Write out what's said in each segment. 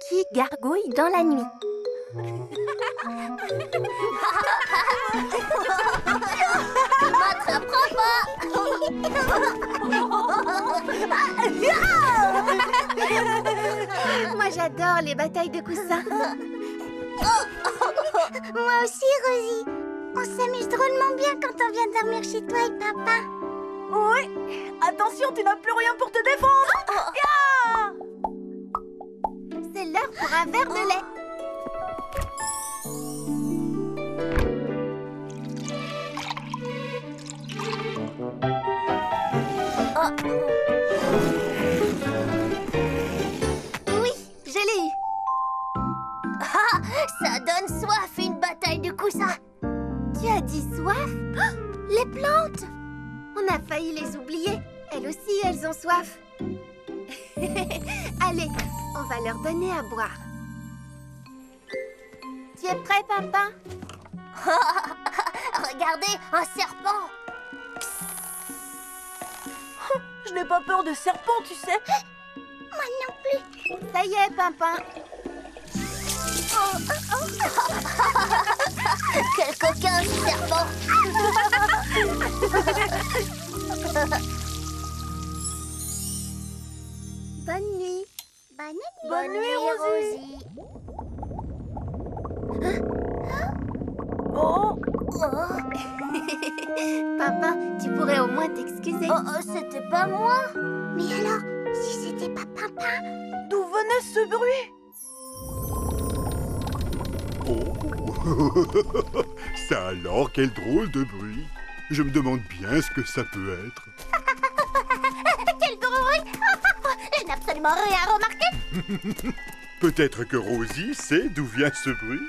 Qui gargouille dans la nuit? Tu m'attraperas pas. Moi, j'adore les batailles de coussins. Moi aussi, Rosie. On s'amuse drôlement bien quand on vient dormir chez toi et papa. Oui. Attention, tu n'as plus rien pour te défendre. C'est l'heure pour un verre de lait. Oui, je l'ai eu. Ah, ça donne soif, une bataille de coussins. Tu as dit soif? Oh, les plantes! On a failli les oublier. Elles aussi, elles ont soif. Allez, on va leur donner à boire. Tu es prêt, Pimpin? Regardez, un serpent. Je n'ai pas peur de serpents, tu sais. Moi non plus. Ça y est, Pimpin. Quel coquin, ce serpent. Bonne nuit. Bonne nuit, Rosie. Oh, Pimpin, tu pourrais au moins t'excuser. C'était pas moi. Mais alors, si c'était pas papa? d'où venait ce bruit? Oh. Ça alors, quel drôle de bruit. Je me demande bien ce que ça peut être. Quel bruit. Je n'ai absolument rien remarqué. Peut-être que Rosie sait d'où vient ce bruit.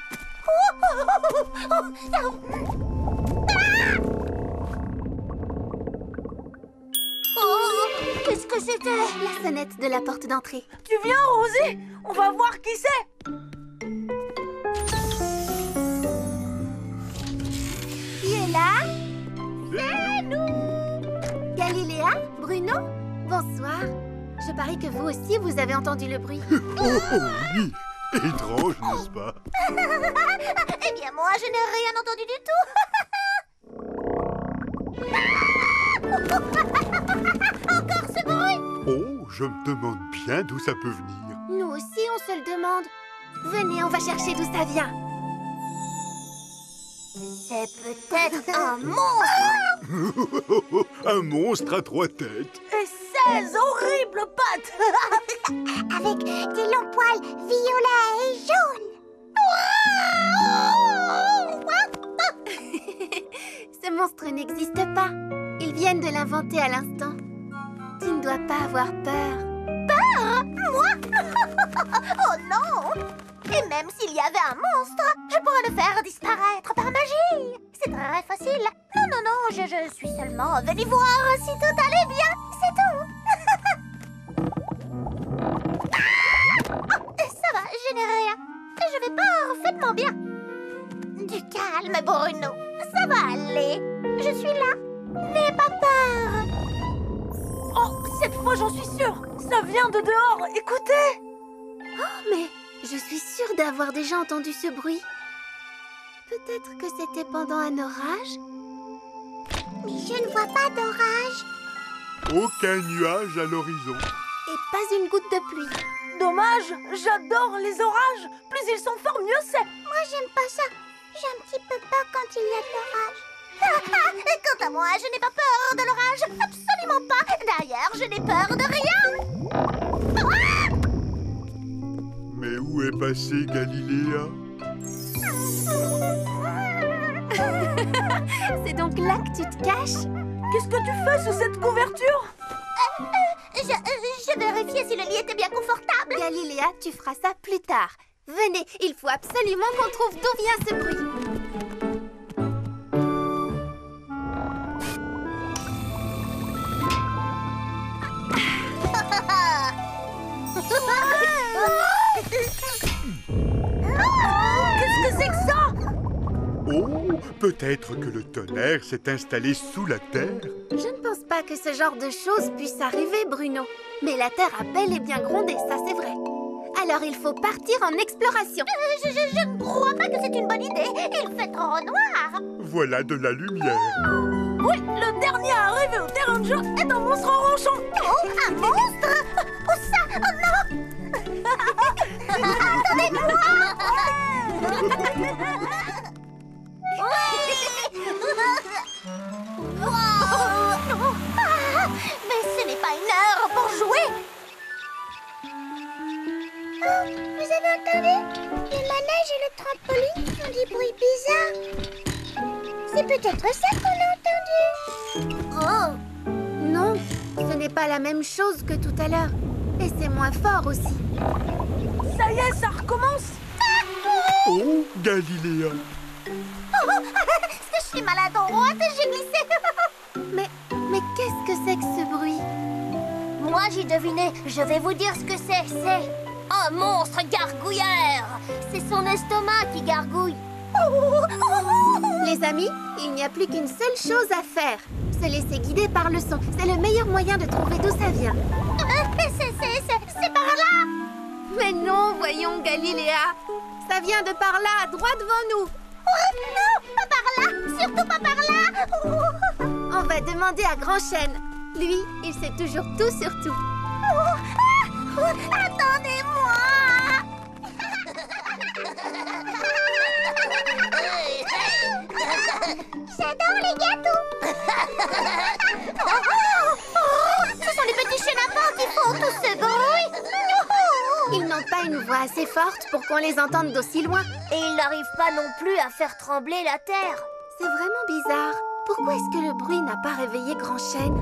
Qu'est-ce que c'était? La sonnette de la porte d'entrée. Tu viens, Rosie? On va voir qui c'est. Qui est là? C'est nous! Galiléa? Bruno? Bonsoir. Je parie que vous aussi, vous avez entendu le bruit. Oh oui. Étrange, n'est-ce pas? Eh bien, moi, je n'ai rien entendu du tout. Encore ce bruit. Oh, je me demande bien d'où ça peut venir. Nous aussi, on se le demande. Venez, on va chercher d'où ça vient. C'est peut-être un monstre. Un monstre à 3 têtes. Et 16 horribles pattes. Avec des longs poils violets et jaunes. Ce monstre n'existe pas. Ils viennent de l'inventer à l'instant. Tu ne dois pas avoir peur. Peur? Moi? Oh non! Et même s'il y avait un monstre, je pourrais le faire disparaître par magie. C'est très facile. Non, non, non, je suis seulement venue voir si tout allait bien. C'est tout. Ça va, je n'ai rien. Je vais parfaitement bien. Du calme, Bruno. Ça va aller. Je suis là. N'aie pas peur. Oh, cette fois, j'en suis sûre. Ça vient de dehors. Écoutez. Oh, mais je suis sûre d'avoir déjà entendu ce bruit. Peut-être que c'était pendant un orage? Mais je ne vois pas d'orage. Aucun nuage à l'horizon. Et pas une goutte de pluie. Dommage, j'adore les orages. Plus ils sont forts, mieux c'est. Moi, j'aime pas ça. J'ai un petit peu peur quand il y a de l'orage. Quant à moi, je n'ai pas peur de l'orage. Absolument pas. D'ailleurs, je n'ai peur de rien. Mais où est passée Galiléa? C'est donc là que tu te caches? Qu'est-ce que tu fais sous cette couverture? Je vérifiais si le lit était bien confortable. Galiléa, tu feras ça plus tard. Venez, il faut absolument qu'on trouve d'où vient ce bruit. Qu'est-ce que c'est que ça? Oh, peut-être que le tonnerre s'est installé sous la terre. Je ne pense pas pas que ce genre de choses puisse arriver, Bruno. Mais la Terre a bel et bien grondé, ça c'est vrai. Alors il faut partir en exploration. Je ne crois pas que c'est une bonne idée. Il fait trop noir. Voilà de la lumière. Oui, le dernier à arriver au terrain de jeu est un monstre ronchon. Oh, un monstre? Où ça? Oh non! Attendez-moi! Mais ce n'est pas une heure pour jouer! Oh, vous avez entendu? Le manège et le trampoline font des bruits bizarres. C'est peut-être ça qu'on a entendu. Oh! Non, ce n'est pas la même chose que tout à l'heure. Et c'est moins fort aussi. Ça y est, ça recommence. Oh, Galiléa. Est-ce que je suis maladroite? J'ai glissé! Mais qu'est-ce que c'est que ce bruit? Moi, j'ai deviné. Je vais vous dire ce que c'est. C'est un monstre gargouilleur. C'est son estomac qui gargouille. Les amis, il n'y a plus qu'une seule chose à faire. Se laisser guider par le son. C'est le meilleur moyen de trouver d'où ça vient. C'est par là. Mais non, voyons, Galiléa. Ça vient de par là, droit devant nous. Non, pas par là. Surtout pas par là. On va demander à Grand Chêne. Lui, il sait toujours tout sur tout. Attendez-moi. J'adore les gâteaux. Ce sont les petits chenapans qui font tout ce bruit. Ils n'ont pas une voix assez forte pour qu'on les entende d'aussi loin. Et ils n'arrivent pas non plus à faire trembler la terre. C'est vraiment bizarre. Pourquoi est-ce que le bruit n'a pas réveillé Grand Chêne?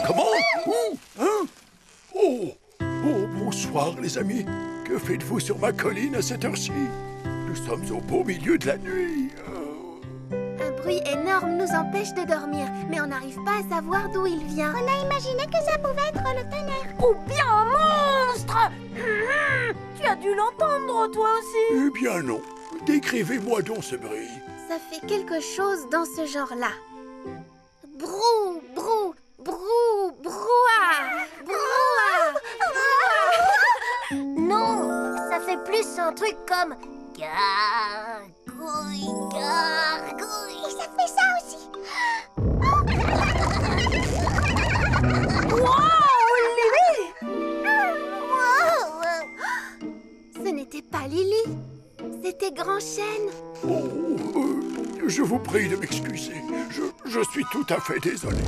Comment? Où? Hein? Oh! Oh, bonsoir, les amis. Que faites-vous sur ma colline à cette heure-ci? Nous sommes au beau milieu de la nuit. Un bruit énorme nous empêche de dormir, mais on n'arrive pas à savoir d'où il vient. On a imaginé que ça pouvait être le tonnerre. Ou bien un monstre. Tu as dû l'entendre, toi aussi. Eh bien non. Décrivez-moi donc ce bruit. Ça fait quelque chose dans ce genre-là. Brou, brou, brou, brouhaha, brouhaha, brouhaha. Non, ça fait plus un truc comme gargouille, gargouille. Ça fait ça aussi. Wow, Lily! Ce n'était pas Lily, c'était Grand Chêne. Oh, je vous prie de m'excuser. Je suis tout à fait désolé.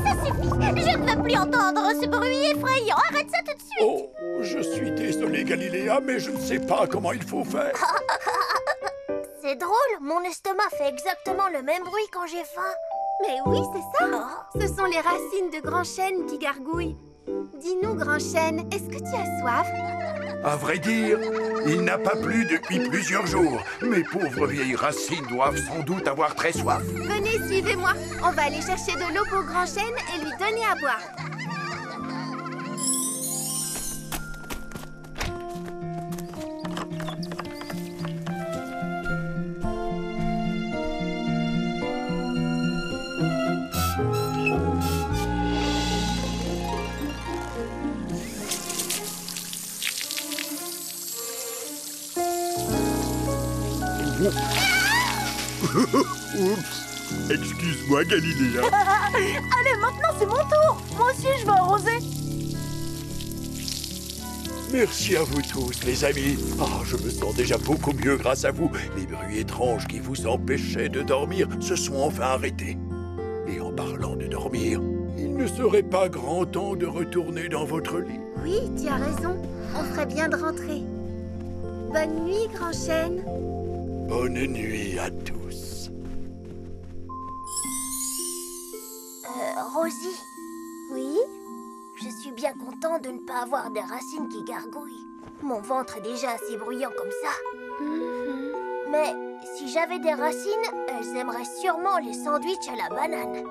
Ça suffit. Je ne veux plus entendre ce bruit effrayant. Arrête ça tout de suite. Oh, je suis désolé, Galiléa, mais je ne sais pas comment il faut faire. C'est drôle, mon estomac fait exactement le même bruit quand j'ai faim. Mais oui, c'est ça. Oh. Ce sont les racines de Grand Chêne qui gargouillent. Dis-nous, Grand Chêne, est-ce que tu as soif? À vrai dire, il n'a pas plu depuis plusieurs jours. Mes pauvres vieilles racines doivent sans doute avoir très soif. Venez, suivez-moi. On va aller chercher de l'eau pour Grand Chêne et lui donner à boire. Oups. Excuse-moi, Galiléa. Allez, maintenant c'est mon tour. Moi aussi, je vais arroser. Merci à vous tous, les amis. Ah, je me sens déjà beaucoup mieux grâce à vous. Les bruits étranges qui vous empêchaient de dormir se sont enfin arrêtés. Et en parlant de dormir, il ne serait pas grand temps de retourner dans votre lit. Oui, tu as raison. On ferait bien de rentrer. Bonne nuit, Grand Chêne. Bonne nuit à tous. Rosie, Oui? je suis bien content de ne pas avoir des racines qui gargouillent. Mon ventre est déjà assez bruyant comme ça. Mhm. Mais si j'avais des racines, elles aimeraient sûrement les sandwichs à la banane.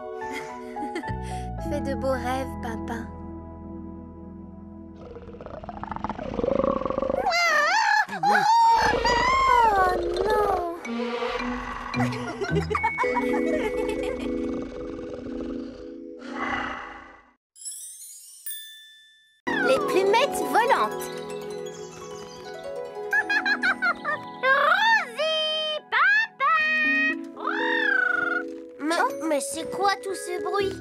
Fais de beaux rêves, Pimpin. Oh non! Mais c'est quoi tout ce bruit?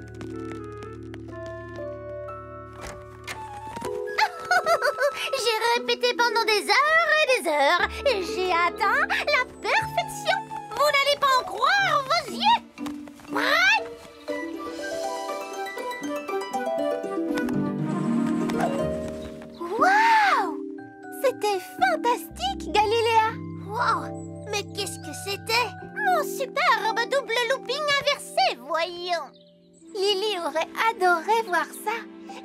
J'ai répété pendant des heures et des heures et j'ai atteint la perfection. Vous n'allez pas en croire vos yeux. Ouais. Waouh! C'était fantastique, Galiléa! Wow. Mais qu'est-ce que c'était? Mon superbe double looping inversé, voyons. Lily aurait adoré voir ça.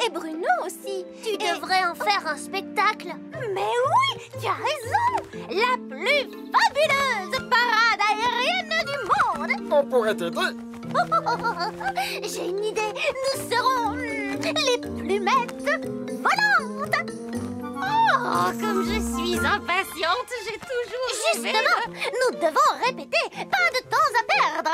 Et Bruno aussi. Tu devrais en faire un spectacle. Mais oui, tu as raison. La plus fabuleuse parade aérienne du monde. On pourrait t'aider. J'ai une idée. Nous serons les plumettes volantes. Oh, comme je suis impatiente, j'ai toujours rêvé Justement, nous devons répéter. Pas de temps à perdre.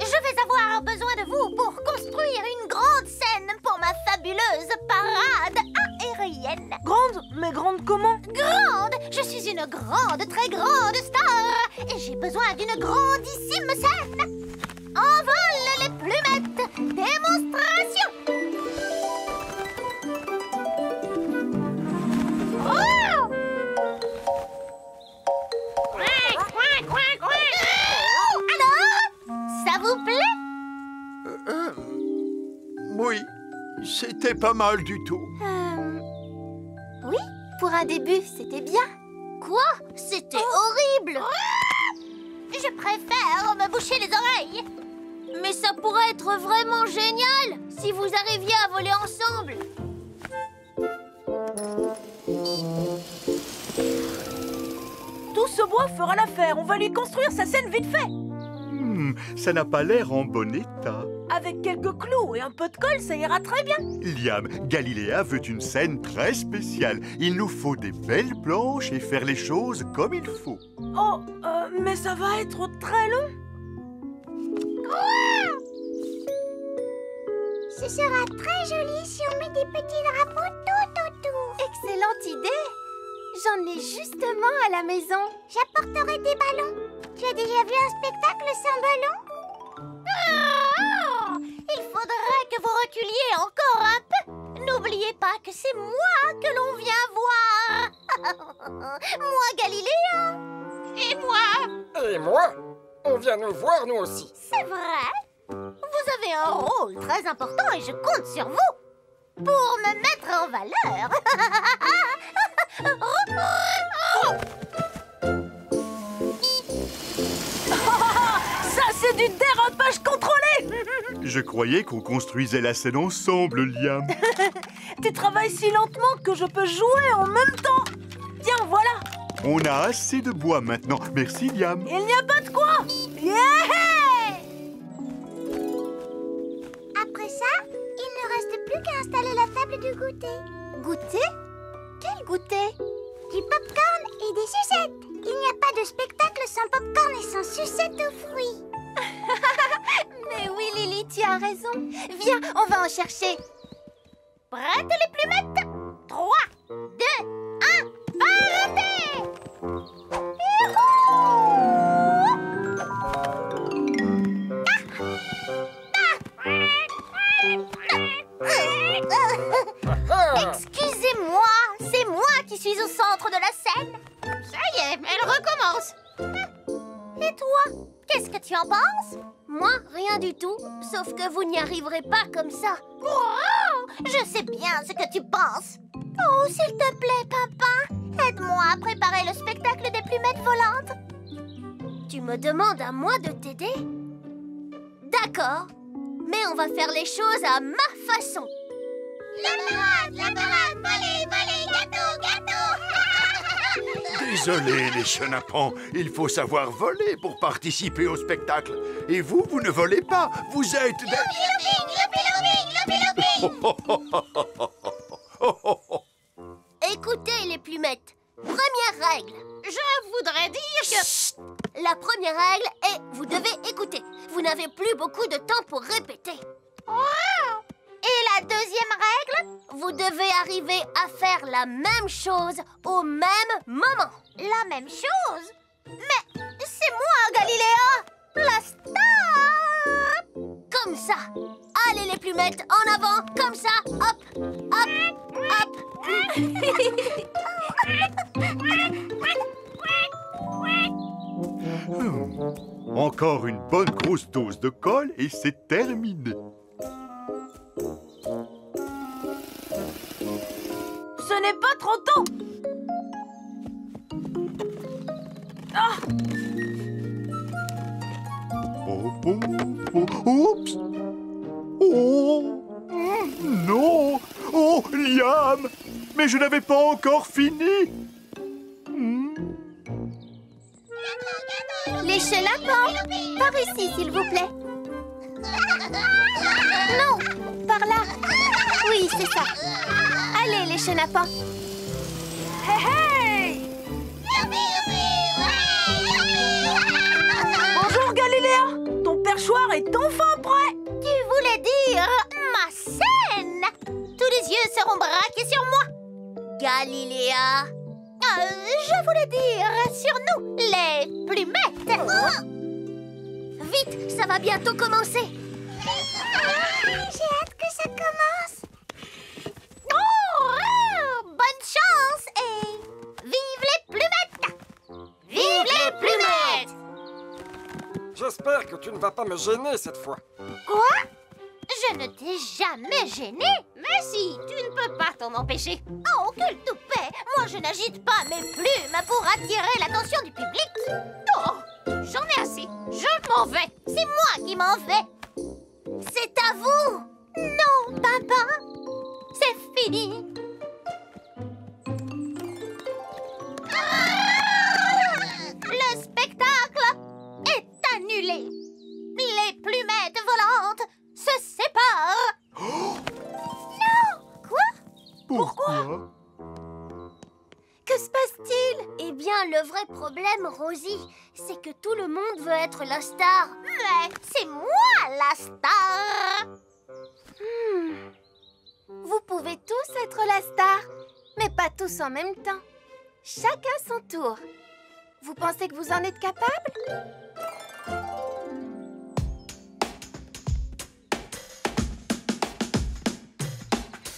Je vais avoir besoin de vous pour construire une grande scène pour ma fabuleuse parade aérienne. Grande? Mais grande comment? Grande! Je suis une grande, très grande star et j'ai besoin d'une grandissime scène. Envol les plumettes! Démonstration! Oh! Alors? Ça vous plaît? Oui, c'était pas mal du tout. Oui, pour un début, c'était bien. Quoi? C'était horrible! Je préfère me boucher les oreilles. Mais ça pourrait être vraiment génial si vous arriviez à voler ensemble. Tout ce bois fera l'affaire. On va lui construire sa scène vite fait. Ça n'a pas l'air en bon état. Avec quelques clous et un peu de colle, ça ira très bien. Liam, Galiléa veut une scène très spéciale. Il nous faut des belles planches et faire les choses comme il faut. Oh, mais ça va être très long. Ce sera très joli si on met des petits drapeaux tout autour. Excellente idée. J'en ai justement à la maison. J'apporterai des ballons. Tu as déjà vu un spectacle sans ballon? Il faudrait que vous reculiez encore un peu. N'oubliez pas que c'est moi que l'on vient voir. Moi, Galiléa. Et moi? Et moi? On vient nous voir, nous aussi. C'est vrai. Vous avez un rôle très important et je compte sur vous pour me mettre en valeur. Ça, c'est du dérapage contrôlé. Je croyais qu'on construisait la scène ensemble, Liam. Tu travailles si lentement que je peux jouer en même temps. Tiens, voilà. On a assez de bois maintenant. Merci, Liam. Il n'y a pas de quoi. Yeah! Après ça, il ne reste plus qu'à installer la table du goûter. Goûter? Quel goûter? Du popcorn et des sucettes. Il n'y a pas de spectacle sans popcorn et sans sucettes aux fruits. Mais oui, Lily, tu as raison. Viens, on va en chercher. Prêtes les plumettes? 3, 2, 1, partez! Excusez-moi, c'est moi qui suis au centre de la scène. Ça y est, elle recommence. Et toi, qu'est-ce que tu en penses? Moi, rien du tout, sauf que vous n'y arriverez pas comme ça. Oh, je sais bien ce que tu penses. Oh, s'il te plaît, papa, aide-moi à préparer le spectacle des plumettes volantes. Tu me demandes à moi de t'aider? D'accord, mais on va faire les choses à ma façon. La parade, voler, gâteau, gâteau. Désolé, les chenapans, il faut savoir voler pour participer au spectacle. Et vous, vous ne volez pas, vous êtes des... Écoutez, les plumettes, première règle. Je voudrais dire que... La première règle est, vous devez écouter. Vous n'avez plus beaucoup de temps pour répéter. Et la deuxième règle, vous devez arriver à faire la même chose au même moment. La même chose? Mais c'est moi, Galiléa, la star! Comme ça. Allez les plumettes, en avant, comme ça. Hop, hop, hop. Encore une bonne grosse dose de colle et c'est terminé. Ce n'est pas trop tôt. Ah! Oh, oh, oh, oups! Oh! Non! Oh, Liam! Mais je n'avais pas encore fini! Les chenapans, par ici, s'il vous plaît. Non, par là. Oui, c'est ça. Allez, les chenapans. Hey, hey! Bonjour, Galiléa. Ton perchoir est enfin prêt. Tu voulais dire ma scène? Tous les yeux seront braqués sur moi. Galiléa. Je voulais dire sur nous, les plumettes. Vite, ça va bientôt commencer. J'ai hâte que ça commence. Bonne chance et vive les plumettes! Vive les plumettes! J'espère que tu ne vas pas me gêner cette fois. Quoi? Je ne t'ai jamais gêné. Mais si, tu ne peux pas t'en empêcher. Oh, quel toupet! Moi, je n'agite pas mes plumes pour attirer l'attention du public. Oh, j'en ai assez. Je m'en vais. C'est moi qui m'en vais. C'est à vous. Non, papa. C'est fini. Le spectacle est annulé. Les plumettes volantes se séparent. Non! Quoi? Pourquoi? Que se passe-t-il? Eh bien, le vrai problème, Rosie, c'est que tout le monde veut être la star. Mais c'est moi la star. Vous pouvez tous être la star, mais pas tous en même temps. Chacun son tour. Vous pensez que vous en êtes capable?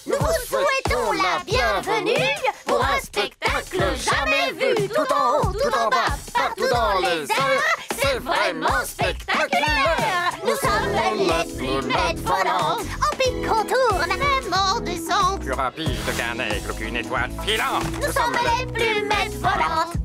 Nous vous souhaitons la bienvenue pour un spectacle jamais vu. Tout en haut, tout en bas, partout dans les airs. C'est vraiment spectaculaire. Nous sommes les plumettes volantes. En pique, on tourne, même en descente. Plus rapide qu'un aigle ou qu'une étoile filante. Nous sommes les plumettes volantes.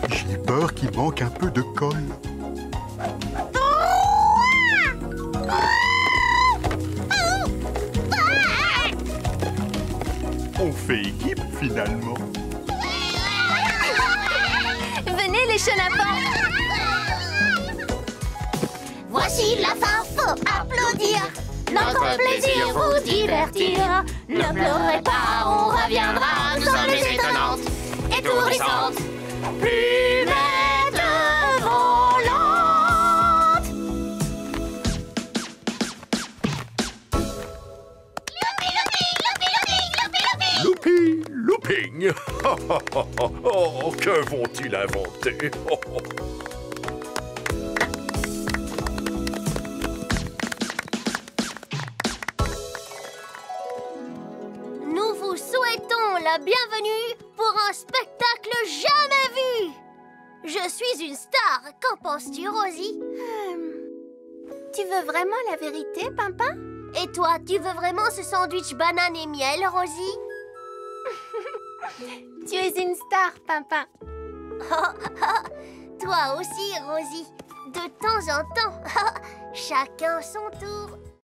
J'ai peur qu'il manque un peu de colle. On fait équipe finalement. Venez, les chenapans. Voici la fin, faut applaudir. Notre plaisir vous divertir. Ne pleurez pas, on reviendra. Nous sommes les étonnantes, étourdissantes plumettes volantes. Loupi, looping. Oh, que vont-ils inventer? Nous vous souhaitons la bienvenue pour un spectacle jamais vu. Je suis une star. Qu'en penses-tu, Rosie? Tu veux vraiment la vérité, Pimpin? Et toi, tu veux vraiment ce sandwich banane et miel, Rosie? Tu es une star, Pimpin. Toi aussi, Rosie. De temps en temps. Chacun son tour.